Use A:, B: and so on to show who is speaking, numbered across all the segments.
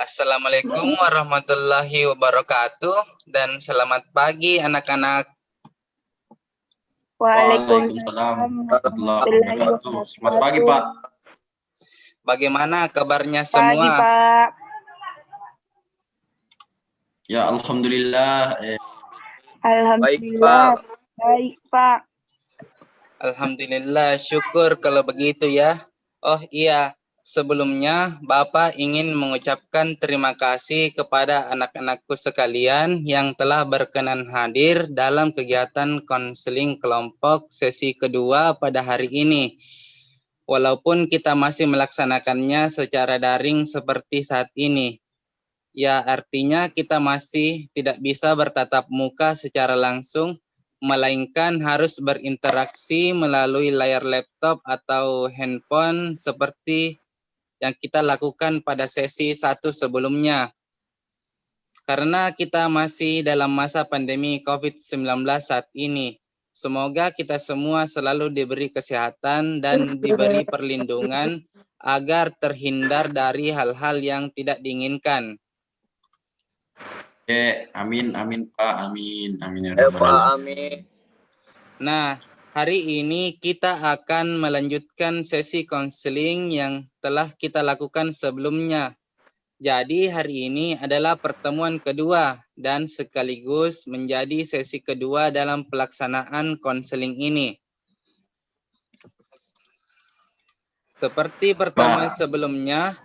A: Assalamualaikum warahmatullahi wabarakatuh dan selamat pagi anak-anak.
B: Waalaikumsalam warahmatullahi wabarakatuh. Selamat pagi, Pak.
A: Bagaimana kabarnya
C: Pagi,
A: semua?
C: Pak.
B: Ya, alhamdulillah.
C: Alhamdulillah. Baik, Pak.
A: Alhamdulillah, syukur kalau begitu ya. Oh iya, sebelumnya Bapak ingin mengucapkan terima kasih kepada anak-anakku sekalian yang telah berkenan hadir dalam kegiatan konseling kelompok sesi kedua pada hari ini. Walaupun kita masih melaksanakannya secara daring seperti saat ini. Ya, artinya kita masih tidak bisa bertatap muka secara langsung, melainkan harus berinteraksi melalui layar laptop atau handphone seperti yang kita lakukan pada sesi 1 sebelumnya. Karena kita masih dalam masa pandemi COVID-19 saat ini, semoga kita semua selalu diberi kesehatan dan diberi perlindungan agar terhindar dari hal-hal yang tidak diinginkan.
B: Amin, amin, Pak. Amin, amin ya
D: Pak,
B: Rabbal alamin.
D: amin.
A: Nah, hari ini kita akan melanjutkan sesi konseling yang telah kita lakukan sebelumnya. Jadi hari ini adalah pertemuan kedua dan sekaligus menjadi sesi kedua dalam pelaksanaan konseling ini. Seperti pertemuan sebelumnya,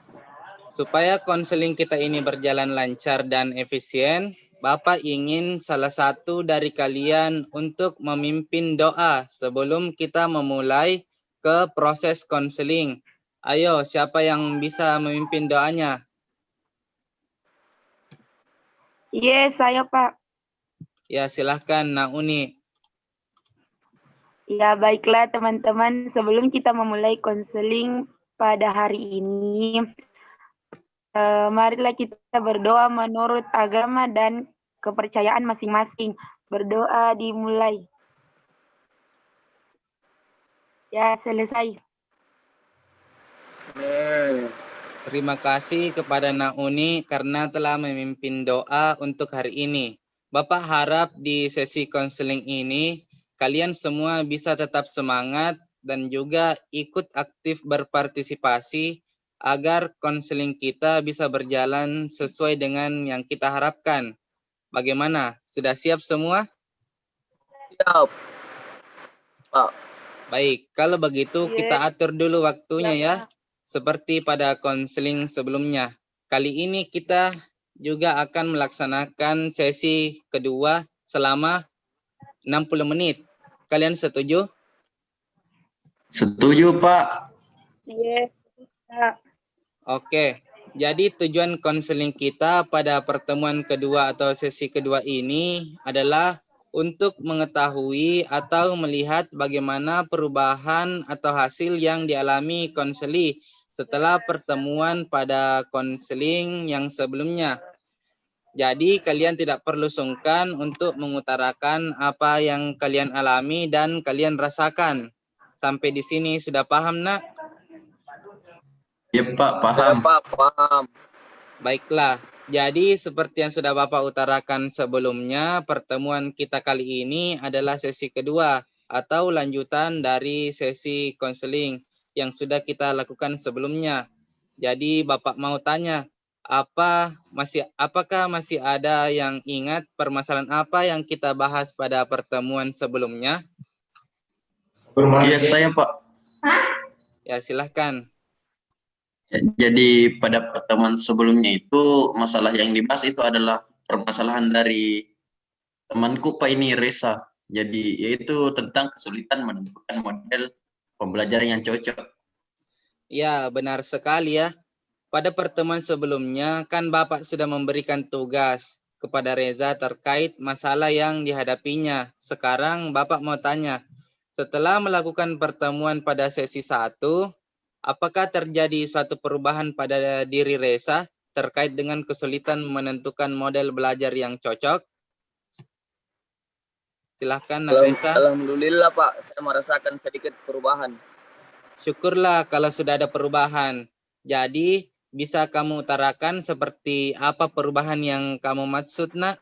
A: supaya konseling kita ini berjalan lancar dan efisien, Bapak ingin salah satu dari kalian untuk memimpin doa sebelum kita memulai ke proses konseling. Ayo, siapa yang bisa memimpin doanya?
C: Yes, saya, Pak.
A: Ya, silahkan, Nauni.
C: Ya, baiklah teman-teman. Sebelum kita memulai konseling pada hari ini, marilah kita berdoa menurut agama dan kepercayaan masing-masing. Berdoa dimulai. Ya, selesai.
A: Terima kasih kepada Nauni karena telah memimpin doa untuk hari ini. Bapak harap di sesi konseling ini kalian semua bisa tetap semangat dan juga ikut aktif berpartisipasi agar konseling kita bisa berjalan sesuai dengan yang kita harapkan. Bagaimana? Sudah siap semua?
D: Siap, Pak.
A: Baik, kalau begitu kita atur dulu waktunya ya.
C: Pak.
A: Seperti pada konseling sebelumnya. Kali ini kita juga akan melaksanakan sesi kedua selama 60 menit. Kalian setuju?
B: Setuju, Pak.
C: Yes, Pak.
A: Oke. Jadi tujuan konseling kita pada pertemuan kedua atau sesi kedua ini adalah untuk mengetahui atau melihat bagaimana perubahan atau hasil yang dialami konseli setelah pertemuan pada konseling yang sebelumnya. Jadi kalian tidak perlu sungkan untuk mengutarakan apa yang kalian alami dan kalian rasakan. Sampai di sini sudah paham, Nak?
B: Ya, Pak,
D: Ya,
B: paham.
D: Pak, paham.
A: Baiklah. Jadi seperti yang sudah Bapak utarakan sebelumnya, pertemuan kita kali ini adalah sesi kedua atau lanjutan dari sesi konseling yang sudah kita lakukan sebelumnya. Jadi Bapak mau tanya, apakah masih ada yang ingat permasalahan apa yang kita bahas pada pertemuan sebelumnya?
B: Iya, saya, Pak.
A: Ya, silahkan.
B: Jadi pada pertemuan sebelumnya itu masalah yang dibahas itu adalah permasalahan dari temanku Pak ini Reza. Jadi yaitu tentang kesulitan menentukan model pembelajaran yang cocok.
A: Ya, benar sekali ya. Pada pertemuan sebelumnya kan Bapak sudah memberikan tugas kepada Reza terkait masalah yang dihadapinya. Sekarang Bapak mau tanya, setelah melakukan pertemuan pada sesi 1, apakah terjadi suatu perubahan pada diri Reza terkait dengan kesulitan menentukan model belajar yang cocok? Silahkan, Nak Reza.
D: Alhamdulillah, Pak. Saya merasakan sedikit perubahan.
A: Syukurlah kalau sudah ada perubahan. Jadi, Bisa kamu utarakan seperti apa perubahan yang kamu maksud, nak?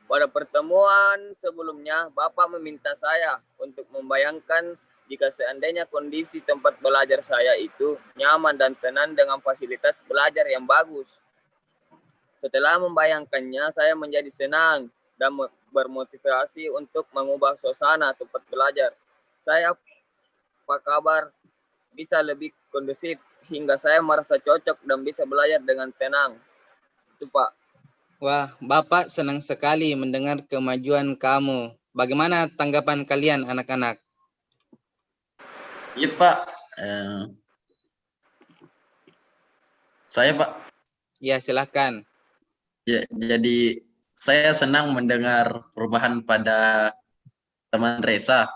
D: Pada pertemuan sebelumnya, Bapak meminta saya untuk membayangkan jika seandainya kondisi tempat belajar saya itu nyaman dan tenang dengan fasilitas belajar yang bagus. Setelah membayangkannya, saya menjadi senang dan bermotivasi untuk mengubah suasana tempat belajar. Saya, apa kabar, bisa lebih kondusif hingga saya merasa cocok dan bisa belajar dengan tenang. Itu, Pak.
A: Wah, Bapak senang sekali mendengar kemajuan kamu. Bagaimana tanggapan kalian anak-anak?
B: Iya Pak. Saya Pak.
A: Ya, silakan.
B: Ya, jadi saya senang mendengar perubahan pada teman Reza.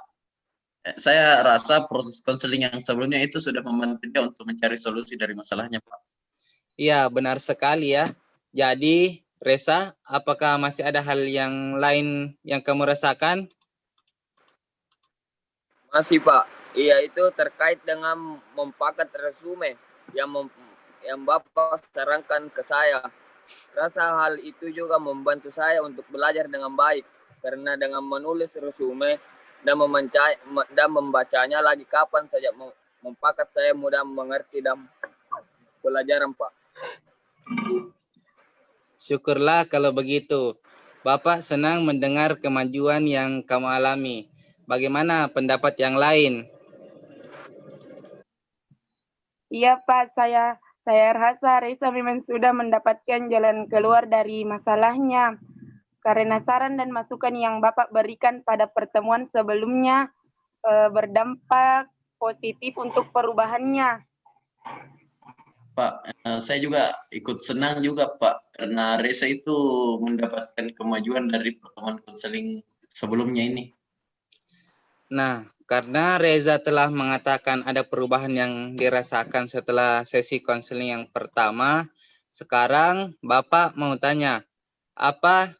B: Saya rasa proses konseling yang sebelumnya itu sudah membantu dia untuk mencari solusi dari masalahnya, Pak.
A: Iya, benar sekali ya. Jadi, Reza, apakah masih ada hal yang lain yang kamu rasakan?
D: Masih, Pak. Iya, itu terkait dengan mempakat resume yang Bapak sarankan ke saya. Rasa hal itu juga membantu saya untuk belajar dengan baik. Karena dengan menulis resume dan membacanya lagi kapan saja mempakat, saya mudah mengerti dan pelajaran, Pak.
A: Syukurlah kalau begitu. Bapak senang mendengar kemajuan yang kamu alami. Bagaimana pendapat yang lain?
C: Iya Pak, saya rasa Reza memang sudah mendapatkan jalan keluar dari masalahnya. Karena saran dan masukan yang Bapak berikan pada pertemuan sebelumnya berdampak positif untuk perubahannya.
B: Pak, saya juga ikut senang juga, Pak, karena Reza itu mendapatkan kemajuan dari pertemuan konseling sebelumnya ini.
A: Nah, karena Reza telah mengatakan ada perubahan yang dirasakan setelah sesi konseling yang pertama, sekarang Bapak mau tanya, apa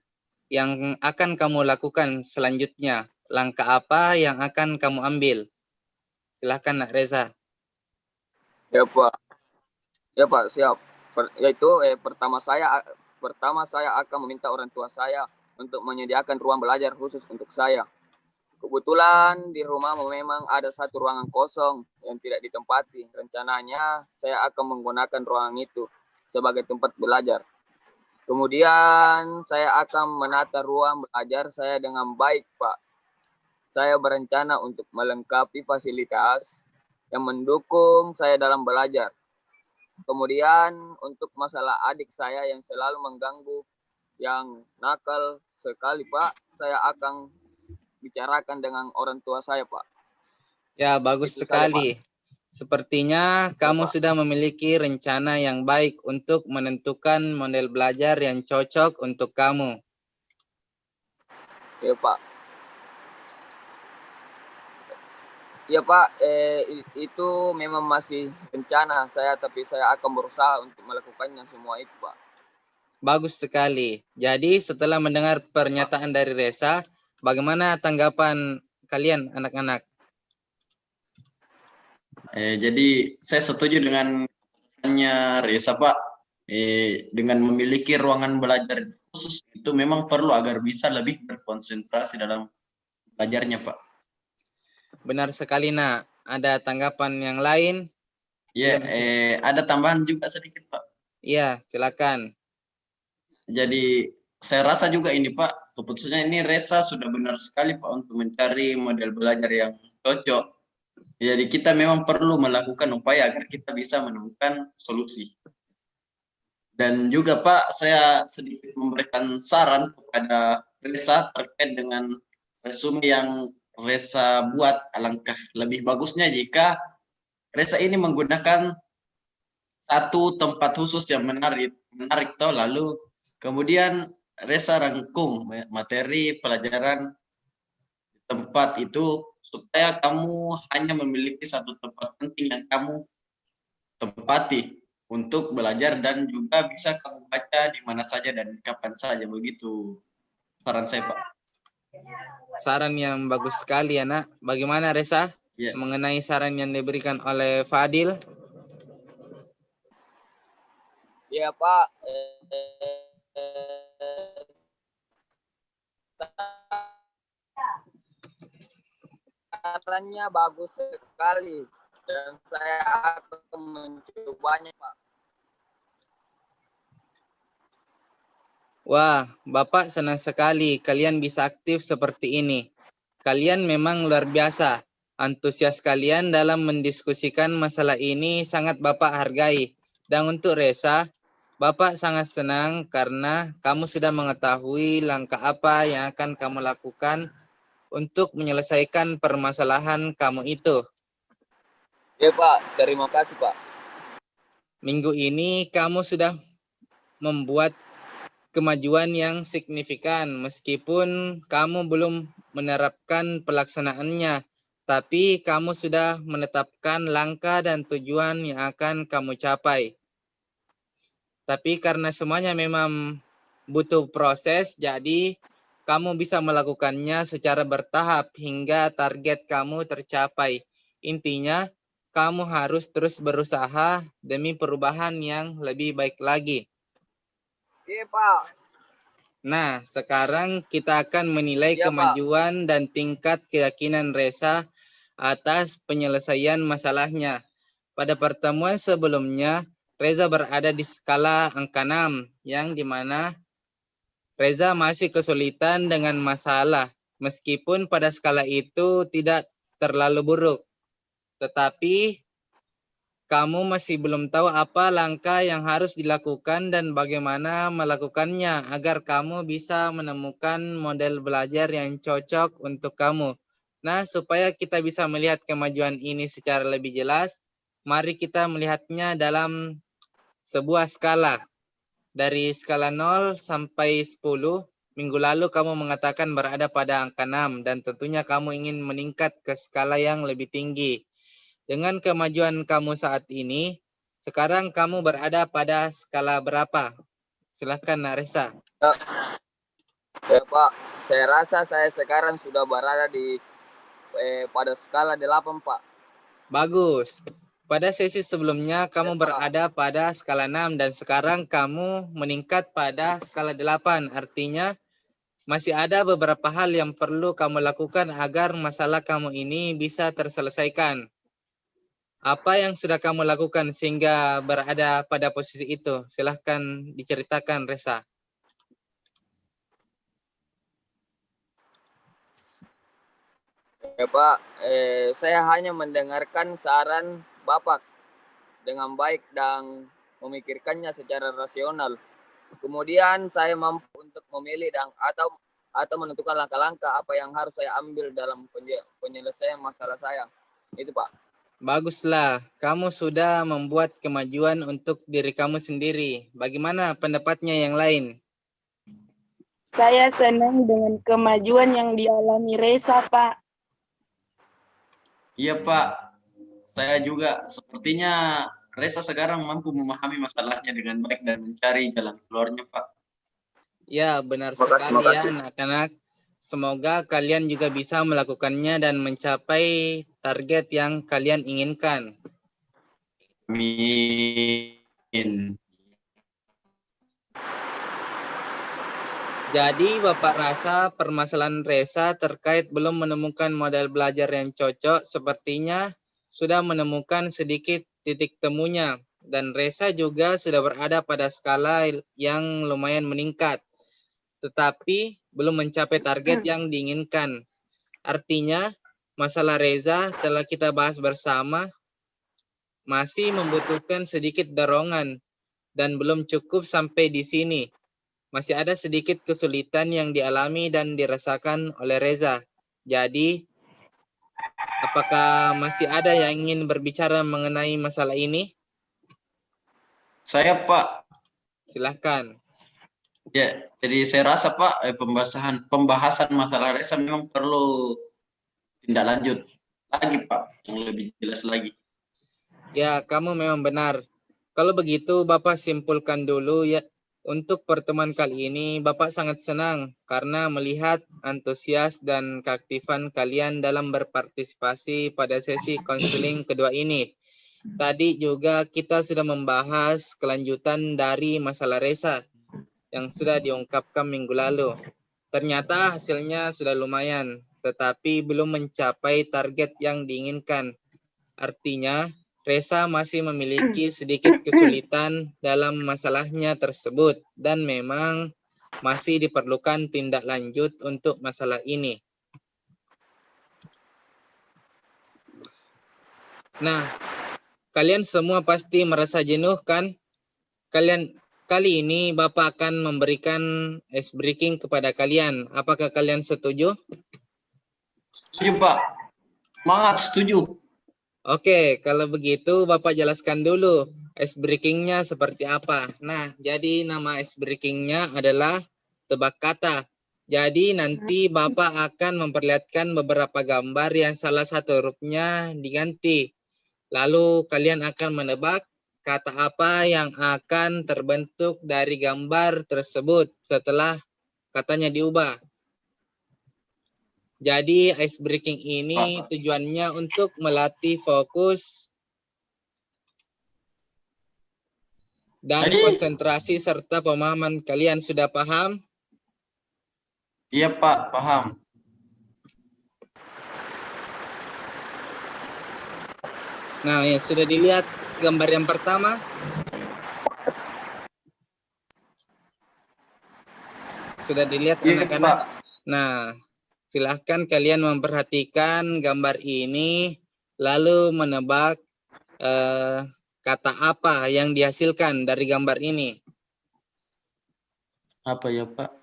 A: yang akan kamu lakukan selanjutnya? Langkah apa yang akan kamu ambil? Silakan, Nak Reza.
D: Ya, Pak. Ya, Pak, siap. Pertama saya akan meminta orang tua saya untuk menyediakan ruang belajar khusus untuk saya. Kebetulan di rumah memang ada satu ruangan kosong yang tidak ditempati. Rencananya saya akan menggunakan ruangan itu sebagai tempat belajar. Kemudian saya akan menata ruang belajar saya dengan baik, Pak. Saya berencana untuk melengkapi fasilitas yang mendukung saya dalam belajar. Kemudian untuk masalah adik saya yang selalu mengganggu, yang nakal sekali, Pak, saya akan bicarakan dengan orang tua saya, Pak.
A: Ya, bagus
D: Itu saja,
A: sekali. Sepertinya kamu
D: Pak.
A: sudah memiliki rencana yang baik untuk menentukan model belajar yang cocok untuk kamu.
D: Ya, Pak. Ya, Pak, itu memang masih rencana saya, tapi saya akan berusaha untuk melakukannya semua itu, Pak.
A: Bagus sekali. Jadi setelah mendengar pernyataan dari Reza, bagaimana tanggapan kalian anak-anak?
B: Jadi saya setuju dengan Reza, Pak. Dengan memiliki ruangan belajar khusus itu memang perlu agar bisa lebih berkonsentrasi dalam belajarnya, Pak.
A: Benar sekali, Nak. Ada tanggapan yang lain?
B: Ya, ada tambahan juga sedikit, Pak.
A: Iya, silakan.
B: Jadi saya rasa juga ini, Pak, keputusannya ini Reza sudah benar sekali, Pak, untuk mencari model belajar yang cocok. Jadi kita memang perlu melakukan upaya agar kita bisa menemukan solusi. Dan juga Pak, saya sedikit memberikan saran kepada Reza terkait dengan resume yang Reza buat. Alangkah lebih bagusnya jika Reza ini menggunakan satu tempat khusus yang menarik toh, lalu kemudian Reza rangkum materi pelajaran di tempat itu supaya kamu hanya memiliki satu tempat penting yang kamu tempati untuk belajar dan juga bisa kamu baca di mana saja dan kapan saja. Begitu saran saya, Pak.
A: Saran yang bagus sekali ya, Nak. Bagaimana, Reza?
B: Ya.
A: mengenai saran yang diberikan oleh Fadil?
D: Ya Pak, sarannya bagus sekali dan saya akan mencobanya Pak.
A: Wah, Bapak senang sekali kalian bisa aktif seperti ini. Kalian memang luar biasa. Antusias kalian dalam mendiskusikan masalah ini sangat Bapak hargai. Dan untuk Reza, Bapak sangat senang karena kamu sudah mengetahui langkah apa yang akan kamu lakukan untuk menyelesaikan permasalahan kamu itu.
D: Ya Pak, terima kasih Pak.
A: Minggu ini kamu sudah membuat kemajuan yang signifikan meskipun kamu belum menerapkan pelaksanaannya, tapi kamu sudah menetapkan langkah dan tujuan yang akan kamu capai. Tapi karena semuanya memang butuh proses, jadi kamu bisa melakukannya secara bertahap hingga target kamu tercapai. Intinya, kamu harus terus berusaha demi perubahan yang lebih baik lagi.
D: Iya Pak.
A: Nah, sekarang kita akan menilai
D: Iya, Pak.
A: kemajuan dan tingkat keyakinan Reza atas penyelesaian masalahnya. Pada pertemuan sebelumnya, Reza berada di skala angka 6, yang dimana Reza masih kesulitan dengan masalah, meskipun pada skala itu tidak terlalu buruk. Tetapi kamu masih belum tahu apa langkah yang harus dilakukan dan bagaimana melakukannya agar kamu bisa menemukan model belajar yang cocok untuk kamu. Nah, supaya kita bisa melihat kemajuan ini secara lebih jelas, mari kita melihatnya dalam sebuah skala. Dari skala 0 sampai 10, minggu lalu kamu mengatakan berada pada angka 6 dan tentunya kamu ingin meningkat ke skala yang lebih tinggi. Dengan kemajuan kamu saat ini, sekarang kamu berada pada skala berapa? Silahkan, Naresa.
D: Ya Pak, saya rasa saya sekarang sudah berada di pada skala 8 Pak.
A: Bagus. Pada sesi sebelumnya kamu
D: Ya, Pak.
A: berada pada skala 6 dan sekarang kamu meningkat pada skala 8. Artinya masih ada beberapa hal yang perlu kamu lakukan agar masalah kamu ini bisa terselesaikan. Apa yang sudah kamu lakukan sehingga berada pada posisi itu? Silahkan diceritakan, Reza.
D: Ya Pak, saya hanya mendengarkan saran Bapak dengan baik dan memikirkannya secara rasional. Kemudian saya mampu untuk memilih dan atau menentukan langkah-langkah apa yang harus saya ambil dalam penyelesaian masalah saya. Itu Pak.
A: Baguslah, kamu sudah membuat kemajuan untuk diri kamu sendiri. Bagaimana pendapatnya yang lain?
C: Saya senang dengan kemajuan yang dialami Reza, Pak.
B: Iya Pak, saya juga sepertinya Reza sekarang mampu memahami masalahnya dengan baik dan mencari jalan keluarnya Pak.
A: Ya, benar
D: Makasih,
A: sekali ya
D: makasih.
A: anak-anak. Semoga kalian juga bisa melakukannya dan mencapai target yang kalian inginkan.
B: Amin.
A: Jadi Bapak rasa permasalahan Reza terkait belum menemukan model belajar yang cocok sepertinya sudah menemukan sedikit titik temunya. Dan Reza juga sudah berada pada skala yang lumayan meningkat. Tetapi belum mencapai target yang diinginkan. Artinya, masalah Reza telah kita bahas bersama masih membutuhkan sedikit dorongan dan belum cukup sampai di sini. Masih ada sedikit kesulitan yang dialami dan dirasakan oleh Reza. Jadi, apakah masih ada yang ingin berbicara mengenai masalah ini?
B: Saya Pak,
A: Silahkan.
B: ya, jadi saya rasa Pak pembahasan masalah Reza memang perlu tindak lanjut lagi Pak, yang lebih jelas lagi.
A: Ya, kamu memang benar. Kalau begitu, Bapak simpulkan dulu ya Untuk pertemuan kali ini, Bapak sangat senang karena melihat antusias dan keaktifan kalian dalam berpartisipasi pada sesi konseling kedua ini. Tadi juga kita sudah membahas kelanjutan dari masalah Resa yang sudah diungkapkan minggu lalu. Ternyata hasilnya sudah lumayan, tetapi belum mencapai target yang diinginkan. Artinya, Resa masih memiliki sedikit kesulitan dalam masalahnya tersebut dan memang masih diperlukan tindak lanjut untuk masalah ini. Nah, kalian semua pasti merasa jenuh kan? Kali ini Bapak akan memberikan ice breaking kepada kalian. Apakah kalian setuju?
B: Setuju, Pak. Semangat, setuju.
A: Oke, kalau begitu Bapak jelaskan dulu ice breaking-nya seperti apa. Nah, jadi nama ice breaking-nya adalah tebak kata. Jadi nanti Bapak akan memperlihatkan beberapa gambar yang salah satu hurufnya diganti. Lalu kalian akan menebak kata apa yang akan terbentuk dari gambar tersebut setelah katanya diubah. Jadi ice breaking ini tujuannya untuk melatih fokus dan konsentrasi serta pemahaman. Kalian sudah paham?
B: Iya, Pak, paham.
A: Nah, ya sudah dilihat gambar yang pertama. Sudah dilihat
B: Iya,
A: anak-anak?
B: Pak.
A: Nah, silahkan kalian memperhatikan gambar ini lalu menebak kata apa yang dihasilkan dari gambar ini.
B: Apa ya, Pak?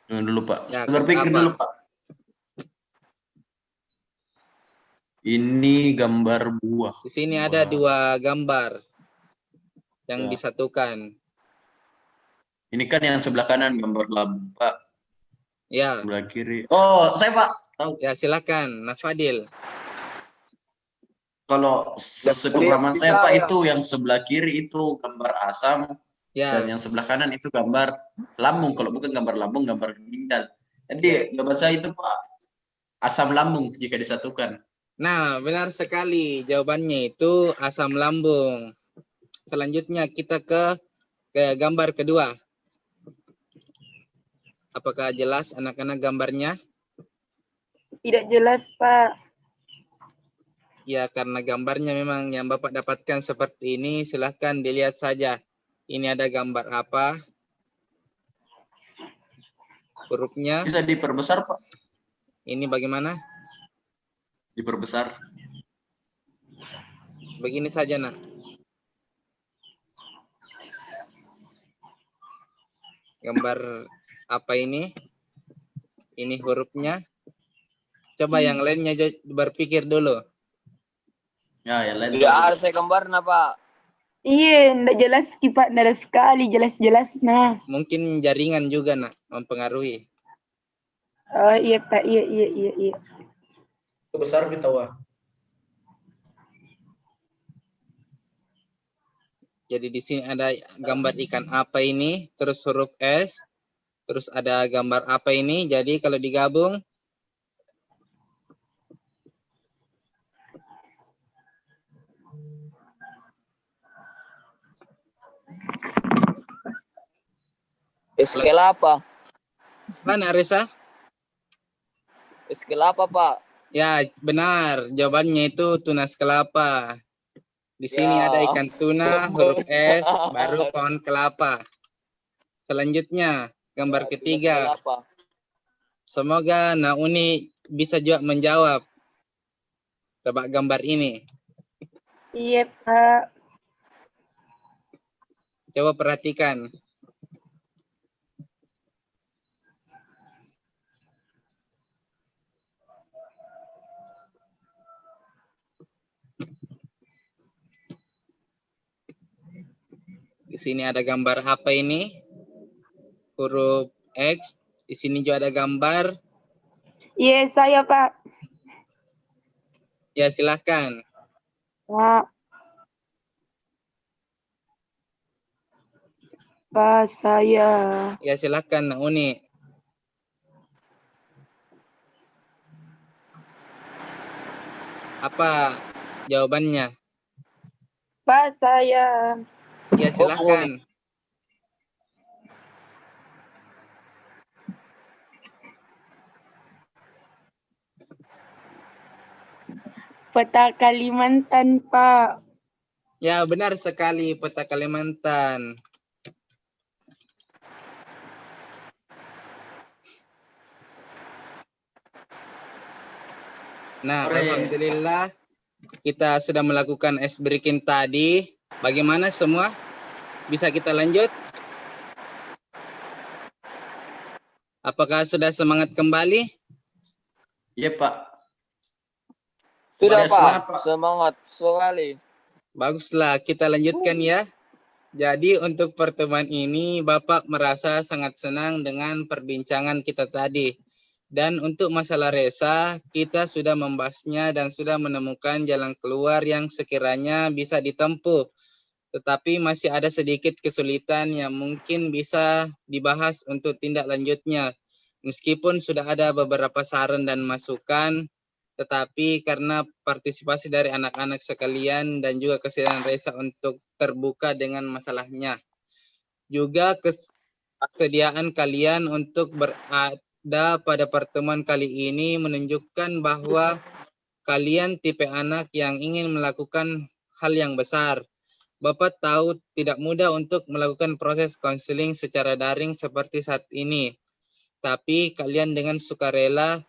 B: Nah, dulu, Pak.
A: Ya,
B: Saya
A: kata
B: berpikir
A: apa?
B: dulu, Pak. Ini gambar buah.
A: Di sini ada dua gambar yang
B: Ya.
A: disatukan.
B: Ini kan yang sebelah kanan gambar labu, Pak.
A: Ya.
B: Sebelah kiri. Oh, saya, Pak. Tahu.
A: Ya, silakan, Nafadil.
B: Kalau sesuai pemahaman saya, Pak, itu yang sebelah kiri itu gambar asam.
A: Ya.
B: Dan yang sebelah kanan itu gambar lambung. Kalau bukan gambar lambung, gambar ginjal. Jadi gambar saya itu, Pak, asam lambung jika disatukan.
A: Nah, benar sekali. Jawabannya itu asam lambung. Selanjutnya kita ke gambar kedua. Apakah jelas anak-anak gambarnya?
C: Tidak jelas, Pak.
A: Ya, karena gambarnya memang yang Bapak dapatkan seperti ini, silahkan dilihat saja. Ini ada gambar apa? Hurufnya.
B: Bisa diperbesar, Pak?
A: Ini bagaimana?
B: Diperbesar.
A: Begini saja, nak. Gambar apa ini? Ini hurufnya. Coba yang lainnya berpikir dulu.
B: Ya, yang lain.
D: Tidak ada saya gambar, Pak.
C: Iya, enggak jelas, Pak. Enggak ada sekali jelas-jelas. Nah.
A: Mungkin jaringan juga, nak, mempengaruhi.
C: Oh, iya, Pak. Iya.
B: Besar kita, Wah.
A: Jadi di sini ada gambar ikan apa ini, terus huruf S, terus ada gambar apa ini. Jadi kalau digabung,
D: Kelapa.
A: mana Resa?
D: Kelapa, Pak.
A: Ya, benar. Jawabannya itu tunas kelapa. Di sini ada ikan tuna, huruf S, baru pohon kelapa. Selanjutnya, gambar ketiga. Semoga Nauni bisa juga menjawab. Tebak gambar ini.
C: Iya, Pak.
A: Coba perhatikan. Di sini ada gambar apa ini? Huruf X. Di sini juga ada gambar.
C: Iya, saya, Pak.
A: Ya, silakan.
C: Pak. Pak, saya.
A: Ya, silakan Nak Uni. Apa jawabannya?
C: Pak, saya.
A: Ya, silakan.
C: Peta Kalimantan, Pak.
A: Ya, benar sekali, peta Kalimantan. Nah,
B: Ore.
A: alhamdulillah kita sudah melakukan ice breaking tadi. Bagaimana semua? Bisa kita lanjut? Apakah sudah semangat kembali?
B: Iya, Pak.
D: Sudah
B: Ya,
D: Pak,
B: semangat, Pak.
D: semangat sekali.
A: Baguslah, kita lanjutkan ya. Jadi untuk pertemuan ini Bapak merasa sangat senang dengan perbincangan kita tadi. Dan untuk masalah resa, kita sudah membahasnya dan sudah menemukan jalan keluar yang sekiranya bisa ditempuh. Tetapi masih ada sedikit kesulitan yang mungkin bisa dibahas untuk tindak lanjutnya. Meskipun sudah ada beberapa saran dan masukan, tetapi karena partisipasi dari anak-anak sekalian dan juga kesediaan Resa untuk terbuka dengan masalahnya. Juga kesediaan kalian untuk berada pada pertemuan kali ini menunjukkan bahwa kalian tipe anak yang ingin melakukan hal yang besar. Bapak tahu tidak mudah untuk melakukan proses konseling secara daring seperti saat ini. Tapi kalian dengan sukarela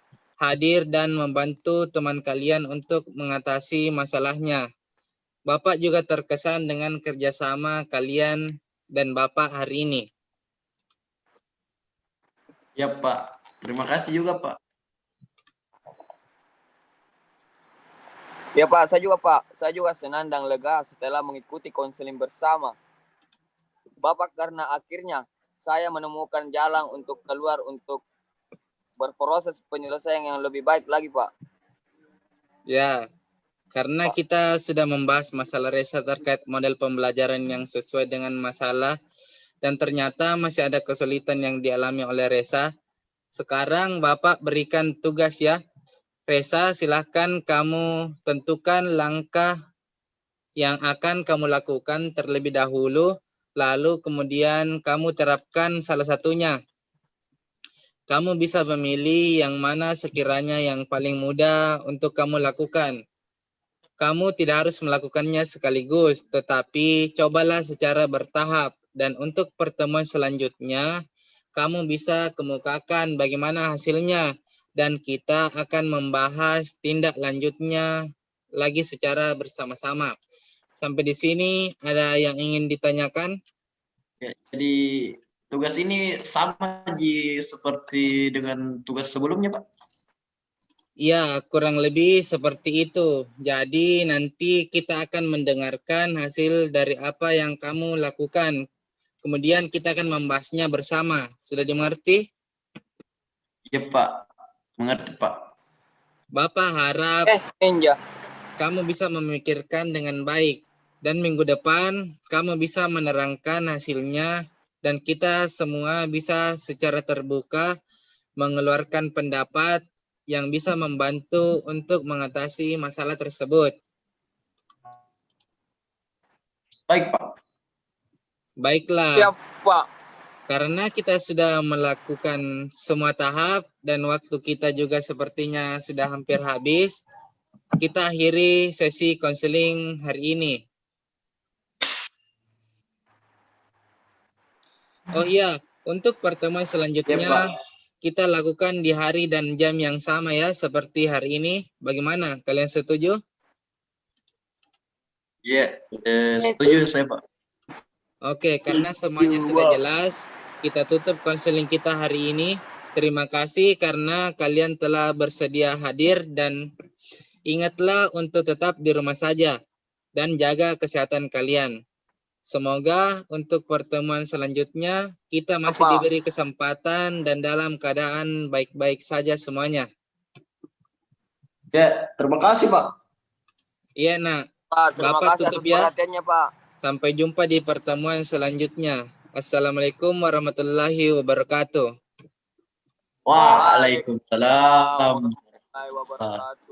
A: hadir dan membantu teman kalian untuk mengatasi masalahnya. Bapak juga terkesan dengan kerjasama kalian dan Bapak hari ini.
B: Ya, Pak. Terima kasih juga, Pak.
D: Ya Pak. Saya juga senang dan lega setelah mengikuti konseling bersama Bapak karena akhirnya saya menemukan jalan untuk keluar untuk berproses penyelesaian yang lebih baik lagi, Pak.
A: Ya, karena kita sudah membahas masalah Resa terkait model pembelajaran yang sesuai dengan masalah dan ternyata masih ada kesulitan yang dialami oleh Resa. Sekarang Bapak berikan tugas ya. Resa, silahkan kamu tentukan langkah yang akan kamu lakukan terlebih dahulu, lalu kemudian kamu terapkan salah satunya. Kamu bisa memilih yang mana sekiranya yang paling mudah untuk kamu lakukan. Kamu tidak harus melakukannya sekaligus, tetapi cobalah secara bertahap. Dan untuk pertemuan selanjutnya, kamu bisa kemukakan bagaimana hasilnya. Dan kita akan membahas tindak lanjutnya lagi secara bersama-sama. Sampai di sini ada yang ingin ditanyakan?
B: Ya, jadi tugas ini sama seperti dengan tugas sebelumnya, Pak.
A: Ya, kurang lebih seperti itu. Jadi nanti kita akan mendengarkan hasil dari apa yang kamu lakukan. Kemudian kita akan membahasnya bersama. Sudah dimengerti?
B: Iya, Pak. Mengerti, Pak.
A: Bapak harap
D: Ninja.
A: kamu bisa memikirkan dengan baik. Dan minggu depan kamu bisa menerangkan hasilnya dan kita semua bisa secara terbuka mengeluarkan pendapat yang bisa membantu untuk mengatasi masalah tersebut.
B: Baik, Pak.
A: Baiklah.
D: Siap, Pak.
A: Karena kita sudah melakukan semua tahap dan waktu kita juga sepertinya sudah hampir habis, kita akhiri sesi konseling hari ini. Oh iya, untuk pertemuan selanjutnya
B: Ya, Pak.
A: kita lakukan di hari dan jam yang sama ya, seperti hari ini. Bagaimana? Kalian setuju?
B: Iya, setuju saya, Pak.
A: Oke, karena semuanya sudah jelas, kita tutup konseling kita hari ini. Terima kasih karena kalian telah bersedia hadir dan ingatlah untuk tetap di rumah saja dan jaga kesehatan kalian. Semoga untuk pertemuan selanjutnya kita masih
D: Apa?
A: diberi kesempatan dan dalam keadaan baik-baik saja semuanya.
B: Ya, terima kasih, Pak.
A: Iya, Nak.
D: Pak, terima
A: Bapak
D: kasih
A: tutup
D: atas
A: ya.
D: perhatiannya, Pak.
A: Sampai jumpa di pertemuan selanjutnya. Assalamualaikum warahmatullahi wabarakatuh.
B: Waalaikumsalam.
D: Warahmatullahi wabarakatuh.